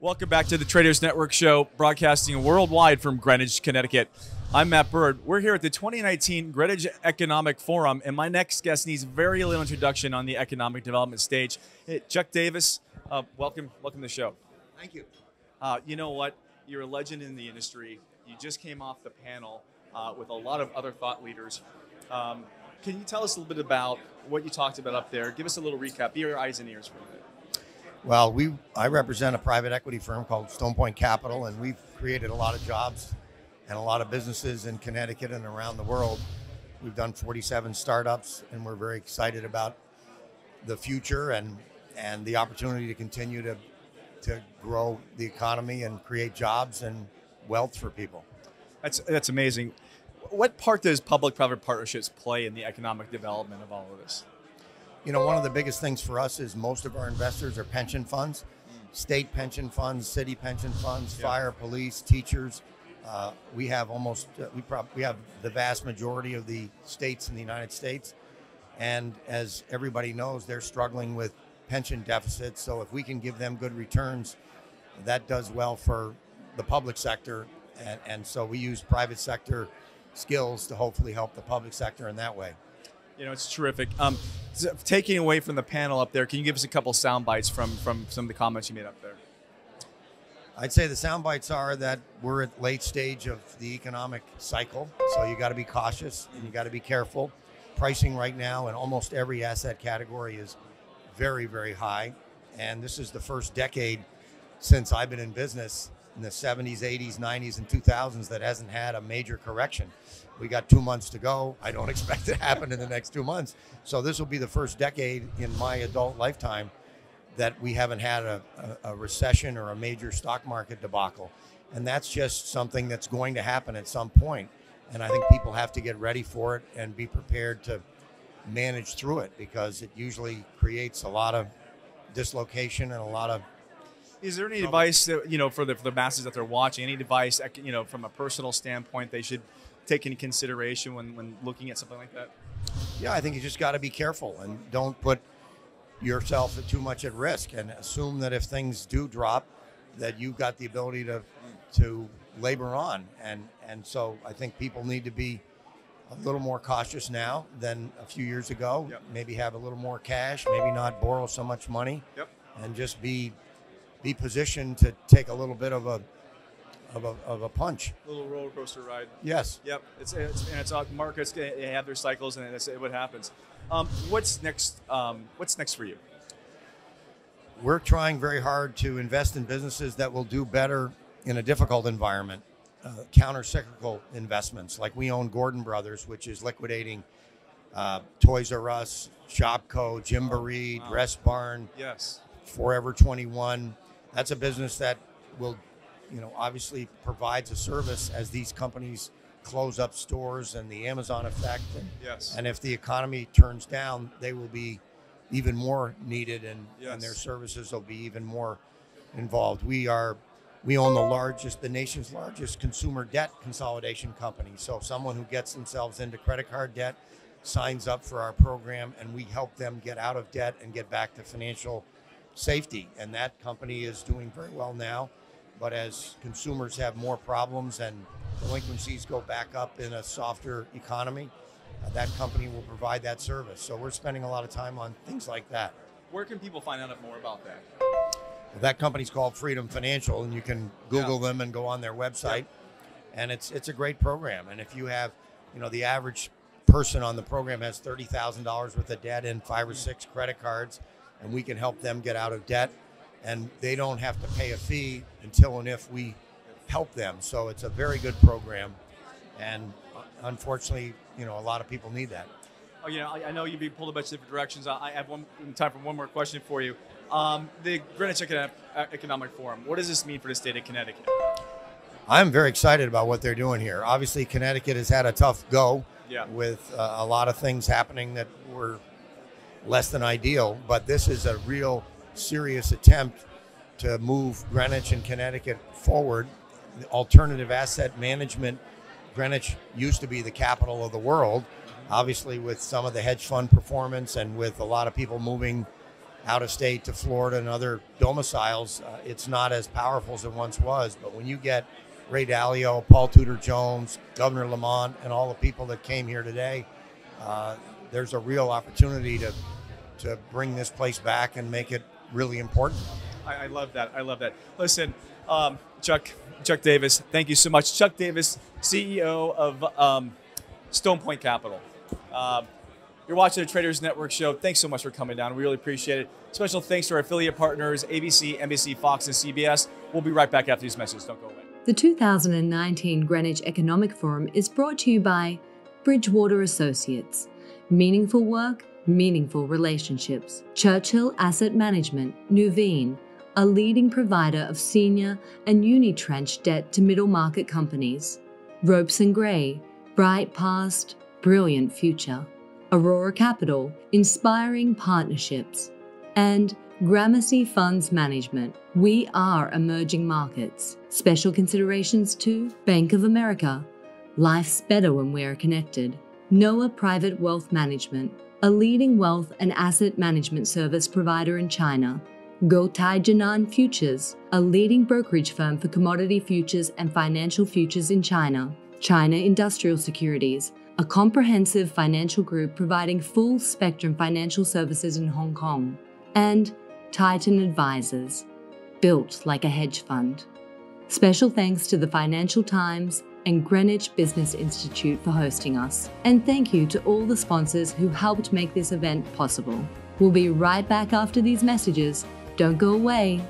Welcome back to the Traders Network Show, broadcasting worldwide from Greenwich, Connecticut. I'm Matt Bird. We're here at the 2019 Greenwich Economic Forum, and my next guest needs very little introduction on the economic development stage. Chuck Davis, welcome to the show. Thank you. You know what? You're a legend in the industry. You just came off the panel with a lot of other thought leaders. Can you tell us a little bit about what you talked about up there? Give us a little recap. Be your eyes and ears for a minute. Well, I represent a private equity firm called Stone Point Capital, and we've created a lot of jobs and a lot of businesses in Connecticut and around the world. We've done 47 startups, and we're very excited about the future and the opportunity to continue to grow the economy and create jobs and wealth for people. That's amazing. What part does public-private partnerships play in the economic development of all of this? You know, one of the biggest things for us is most of our investors are pension funds, state pension funds, city pension funds, fire, police, teachers. We have we have the vast majority of the states in the United States. And as everybody knows, they're struggling with pension deficits. So if we can give them good returns, that does well for the public sector. And so we use private sector skills to hopefully help the public sector in that way. You know, it's terrific. Taking away from the panel up there, can you give us a couple sound bites from some of the comments you made up there? I'd say the sound bites are that we're at late stage of the economic cycle, so you got to be cautious and you got to be careful. Pricing right now in almost every asset category is very, very high, and this is the first decade since I've been in business in the 70s, 80s, 90s, and 2000s that hasn't had a major correction. We got 2 months to go. I don't expect it to happen in the next 2 months. So this will be the first decade in my adult lifetime that we haven't had a recession or a major stock market debacle. And that's just something that's going to happen at some point. And I think people have to get ready for it and be prepared to manage through it, because it usually creates a lot of dislocation and a lot of. Is there any advice that, for the masses that they're watching, any advice, from a personal standpoint they should take into consideration when looking at something like that? Yeah, I think you just got to be careful and don't put yourself too much at risk, and assume that if things do drop, that you've got the ability to labor on. And so I think people need to be a little more cautious now than a few years ago. Yep. Maybe have a little more cash, maybe not borrow so much money. Yep. And just be positioned to take a little bit of a punch. A little roller coaster ride. Yes. Yep. It's markets, they have their cycles, and that's what happens. What's next? What's next for you? We're trying very hard to invest in businesses that will do better in a difficult environment. Counter-cyclical investments, like we own Gordon Brothers, which is liquidating Toys R Us, Shopko, Gymboree, Dress Barn, Forever 21. That's a business that will, obviously provides a service as these companies close up stores and the Amazon effect. And if the economy turns down, they will be even more needed, and their services will be even more involved. We own the nation's largest consumer debt consolidation company. So someone who gets themselves into credit card debt signs up for our program, and we help them get out of debt and get back to financial safety. And that company is doing very well now. But as consumers have more problems and delinquencies go back up in a softer economy, that company will provide that service. So we're spending a lot of time on things like that. Where can people find out more about that? That company's called Freedom Financial, and you can Google them and go on their website. And it's a great program. And if you have, the average person on the program has $30,000 worth of debt in 5 or 6 credit cards, and we can help them get out of debt. And they don't have to pay a fee until and if we help them. So it's a very good program. And unfortunately, a lot of people need that. Oh, I know you've been pulled a bunch of different directions. I have time for one more question for you. The Greenwich Economic Forum, what does this mean for the state of Connecticut? I'm very excited about what they're doing here. Obviously, Connecticut has had a tough go with a lot of things happening that were less than ideal, but this is a real serious attempt to move Greenwich and Connecticut forward. The alternative asset management, Greenwich used to be the capital of the world. Obviously, with some of the hedge fund performance and with a lot of people moving out of state to Florida and other domiciles, it's not as powerful as it once was. But when you get Ray Dalio, Paul Tudor Jones, Governor Lamont, and all the people that came here today, there's a real opportunity to bring this place back and make it really important. I love that. I love that. Listen, Chuck Davis, thank you so much. Chuck Davis, CEO of Stone Point Capital. You're watching the Traders Network show. Thanks so much for coming down. We really appreciate it. Special thanks to our affiliate partners, ABC, NBC, Fox, and CBS. We'll be right back after these messages. Don't go away. The 2019 Greenwich Economic Forum is brought to you by Bridgewater Associates. Meaningful work, meaningful relationships. Churchill Asset Management, Nuveen, a leading provider of senior and unitranche debt to middle market companies. Ropes & Gray, bright past, brilliant future. Aurora Capital, inspiring partnerships. And Gramercy Funds Management, we are emerging markets. Special considerations to Bank of America, life's better when we're connected. Noah Private Wealth Management, a leading wealth and asset management service provider in China. Guotai Jinan Futures, a leading brokerage firm for commodity futures and financial futures in China. China Industrial Securities, a comprehensive financial group providing full-spectrum financial services in Hong Kong. And Titan Advisors, built like a hedge fund. Special thanks to the Financial Times and Greenwich Business Institute for hosting us. And thank you to all the sponsors who helped make this event possible. We'll be right back after these messages. Don't go away.